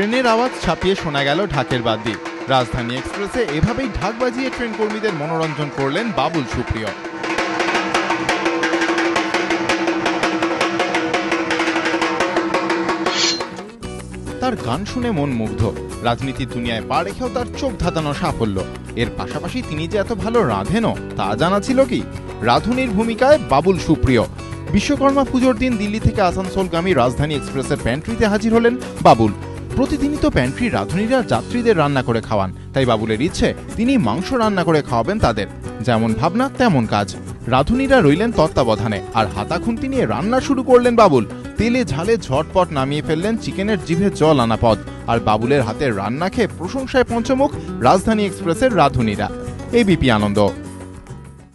ট্রেনের আওয়াজ ছাপিয়ে শোনা গেল ঢাকের বাদ্যি। রাজধানী এক্সপ্রেসে এভাবেই ঢাক বাজিয়ে ট্রেন কর্মীদের মনোরঞ্জন করলেন বাবুল সুপ্রিয়। তার গান শুনে মন মুগ্ধ। রাজনীতির দুনিয়ায় পা রেখেও তার চোখ ধাঁধানো সাফল্য। এর পাশাপাশি তিনি যে এত ভালো রাঁধেনও তা জানা ছিল কি? রাঁধুনির ভূমিকায় বাবুল সুপ্রিয়। বিশ্বকর্মা পুজোর দিন দিল্লি থেকে আসানসোলগামী রাজধানী এক্সপ্রেসের প্যান্ট্রিতে হাজির হলেন বাবুল। প্রতিদিনই তো প্যান্ট্রি রাঁধুনিরা যাত্রীদের রান্না করে খাওয়ান, তাই বাবুলের ইচ্ছে তিনি মাংস রান্না করে খাওয়াবেন তাদের। যেমন ভাবনা তেমন কাজ। রাঁধুনিরা রইলেন তত্ত্বাবধানে, আর হাতা খুন্তি নিয়ে রান্না শুরু করলেন বাবুল। তেলে ঝালে ঝটপট নামিয়ে ফেললেন চিকেনের জিভে জল আনা পদ। আর বাবুলের হাতের রান্না খেয়ে প্রশংসায় পঞ্চমুখ রাজধানী এক্সপ্রেসের রাঁধুনিরা। এবিপি আনন্দ।